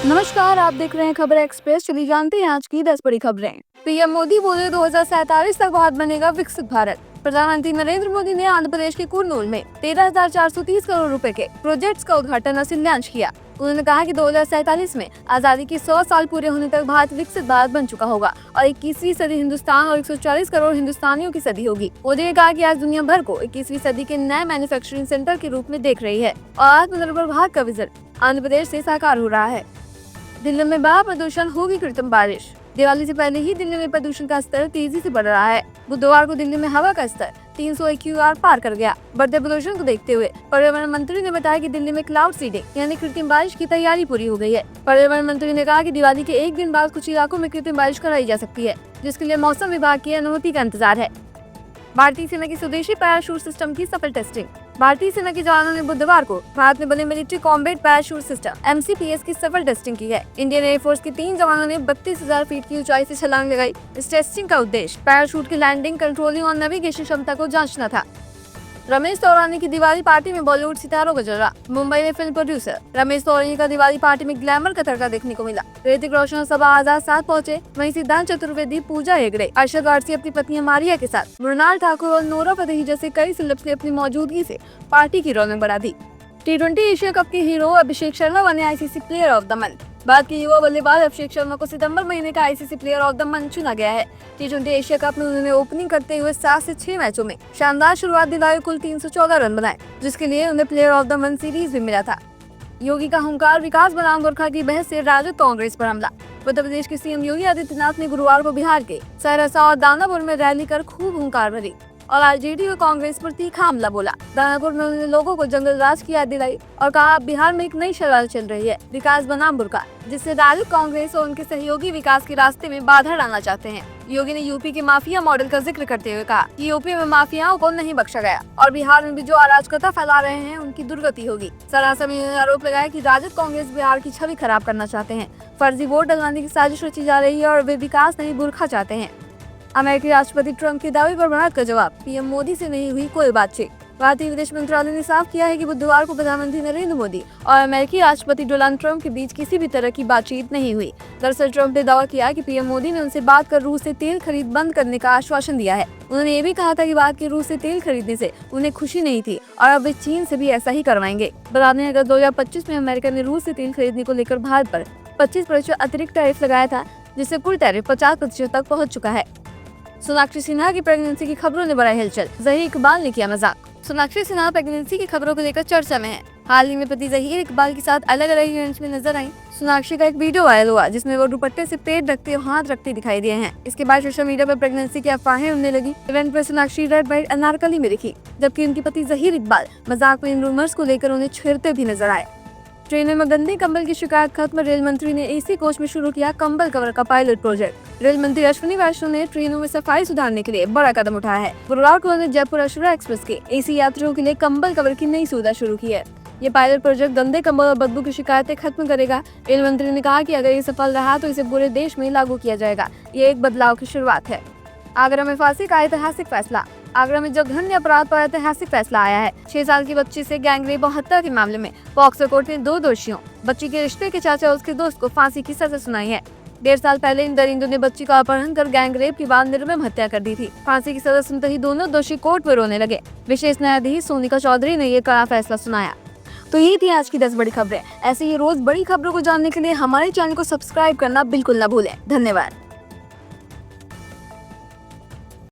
नमस्कार, आप देख रहे हैं खबर एक्सप्रेस। चलिए जानते हैं आज की 10 बड़ी खबरें। पीएम मोदी बोले 2047 तक भारत बनेगा विकसित भारत। प्रधानमंत्री नरेंद्र मोदी ने आंध्र प्रदेश के कुर्नूल में 13,430 करोड़ रुपए के प्रोजेक्ट्स का उद्घाटन और शिलान्यास किया। उन्होंने कहा कि 2047 में आजादी के 100 साल पूरे होने तक भारत विकसित भारत बन चुका होगा और 21वीं सदी हिंदुस्तान और 140 करोड़ हिंदुस्तानियों की सदी होगी। मोदी ने कहा कि आज दुनिया भर को 21वीं सदी के नए मैन्युफैक्चरिंग सेंटर के रूप में देख रही है और आत्मनिर्भर भारत का विजन आंध्र प्रदेश से साकार हो रहा है। दिल्ली में बड़ा प्रदूषण, होगी कृत्रिम बारिश। दिवाली से पहले ही दिल्ली में प्रदूषण का स्तर तेजी से बढ़ रहा है। बुधवार को दिल्ली में हवा का स्तर 300 AQR पार कर गया। बढ़ते प्रदूषण को देखते हुए पर्यावरण मंत्री ने बताया कि दिल्ली में क्लाउड सीडिंग यानी कृत्रिम बारिश की तैयारी पूरी हो गई है। पर्यावरण मंत्री ने कहा कि दिवाली के एक दिन बाद कुछ इलाकों में कृत्रिम बारिश कराई जा सकती है, जिसके लिए मौसम विभाग की अनुमति का इंतजार है। भारतीय सेना की स्वदेशी पैराशूट सिस्टम की सफल टेस्टिंग। भारतीय सेना के जवानों ने बुधवार को भारत में बने military combat parachute system MCPS की सफल टेस्टिंग की है। इंडियन एयरफोर्स के 3 जवानों ने 32,000 फीट की ऊंचाई से छलांग लगाई। इस टेस्टिंग का उद्देश्य पैराशूट की लैंडिंग, कंट्रोलिंग और नेविगेशन क्षमता को जांचना था। रमेश तौरानी की दिवाली पार्टी में बॉलीवुड सितारों का जलवा। मुंबई में फिल्म प्रोड्यूसर रमेश तौरानी का दिवाली पार्टी में ग्लैमर का तड़का देखने को मिला। ऋतिक रोशन और सबा आजाद साथ पहुंचे। वहीं सिद्धांत चतुर्वेदी, पूजा हेगड़े, अरशद वारसी अपनी पत्नी मारिया के साथ, मृणाल ठाकुर और नोरा फतेही जैसे कई सेलेब्स ने अपनी मौजूदगी से पार्टी की रौनक बढ़ा दी। T20 एशिया कप के हीरो अभिषेक शर्मा बने ICC player of the month. Bharat के युवा बल्लेबाज अभिषेक शर्मा को सितंबर महीने का ICC player of the month चुना गया है। T20 एशिया कप में उन्होंने ओपनिंग करते हुए 7 से 6 मैचों में शानदार शुरुआत दिलाई, कुल 314 रन बनाए, जिसके लिए उन्हें player of the month series भी मिला था। योगी का हुंकार, विकास बनाम गोरखा की बहस से राजद कांग्रेस पर हमला। उत्तर प्रदेश के CM योगी आदित्यनाथ ने गुरुवार को बिहार के सहरसा और दानापुर में रैली कर खूब हुंकार भरी और RJD और कांग्रेस पर तीखा हमला बोला। दानापुर में उन्होंने लोगों को जंगल राज की याद दिलाई और कहा बिहार में एक नई शरारत चल रही है, विकास बनाम बुर्का, जिससे राजद, कांग्रेस और उनके सहयोगी विकास के रास्ते में बाधा डालना चाहते हैं। योगी ने यूपी के माफिया मॉडल का जिक्र करते हुए कहा कि यूपी में माफियाओं को नहीं बख्शा गया और बिहार में भी जो अराजकता फैला रहे हैं उनकी दुर्गति होगी। सरासा में उन्होंने आरोप लगाया कि राजद, कांग्रेस बिहार की छवि खराब करना चाहते हैं, फर्जी वोट डलवाने की साजिश रची जा रही है और वे विकास नहीं बुर्का चाहते हैं। अमेरिकी राष्ट्रपति ट्रंप के दावे पर भारत का जवाब, पीएम मोदी से नहीं हुई कोई बातचीत। भारतीय विदेश मंत्रालय ने साफ किया है कि बुधवार को प्रधानमंत्री नरेंद्र मोदी और अमेरिकी राष्ट्रपति डोनाल्ड ट्रंप के बीच किसी भी तरह की बातचीत नहीं हुई। दरअसल ट्रंप ने दावा किया कि पीएम मोदी ने उनसे बात कर रूस से तेल खरीद बंद करने का आश्वासन दिया है। उन्होंने ये भी कहा था कि भारत के रूस से तेल खरीदने से उन्हें खुशी नहीं थी और अब वे चीन से भी ऐसा ही करवाएंगे। बता दें, अगस्त 2025 में अमेरिका ने रूस से तेल खरीदने को लेकर भारत पर 25% अतिरिक्त टैरिफ लगाया था, जिससे कुल टैरिफ 50% तक पहुँच चुका है। सोनाक्षी सिन्हा की प्रेगनेंसी की खबरों ने बढ़ाई हलचल, जहीर इकबाल ने किया मजाक। सोनाक्षी सिन्हा प्रेगनेंसी की खबरों को लेकर चर्चा में है। हाल ही में पति जहीर इकबाल के साथ अलग अलग इवेंट्स में नजर आई। सोनाक्षी का एक वीडियो वायरल हुआ जिसमें वो दुपट्टे से पेट रखते और हाथ रखते दिखाई दिए हैं। इसके बाद सोशल मीडिया पर प्रेगनेंसी की अफवाहें उड़ने लगी। इवेंट पर सोनाक्षी रेड वाइट अनारकली में दिखी, जबकि उनके पति जहीर इकबाल मजाक में इन रूमर्स को लेकर उन्हें छेड़ते भी नजर आए। ट्रेनों में गंदे कंबल की शिकायत खत्म, रेल मंत्री ने AC कोच में शुरू किया कंबल कवर का पायलट प्रोजेक्ट। रेल मंत्री अश्विनी वैष्णव ने ट्रेनों में सफाई सुधारने के लिए बड़ा कदम उठाया है। गुरुवार को उन्होंने जयपुर अशोरा एक्सप्रेस के AC यात्रियों के लिए कंबल कवर की नई सुविधा शुरू की है। ये पायलट प्रोजेक्ट गंदे कंबल और बदबू की शिकायतें खत्म करेगा। रेल मंत्री ने कहा कि अगर ये सफल रहा तो इसे पूरे देश में लागू किया जाएगा। ये एक बदलाव की शुरुआत है। आगरा में फांसी का ऐतिहासिक फैसला। आगरा में जघन्य अपराध पर ऐतिहासिक फैसला आया है। 6 साल की बच्ची से गैंगरेप और हत्या के मामले में पॉक्सो कोर्ट ने 2 दोषियों, बच्ची के रिश्ते के चाचा और उसके दोस्त को फांसी की सजा सुनाई है। 1.5 साल पहले इन दरिंदों ने बच्ची का अपहरण कर गैंगरेप के बाद निर्मम हत्या कर दी थी। फांसी की सजा सुनते ही दोनों दोषी कोर्ट में रोने लगे। विशेष न्यायाधीश सोनिका चौधरी ने ये कड़ा फैसला सुनाया। तो ये थी आज की 10 बड़ी खबरें। ऐसे ही रोज बड़ी खबरों को जानने के लिए हमारे चैनल को सब्सक्राइब करना बिल्कुल न भूलें। धन्यवाद।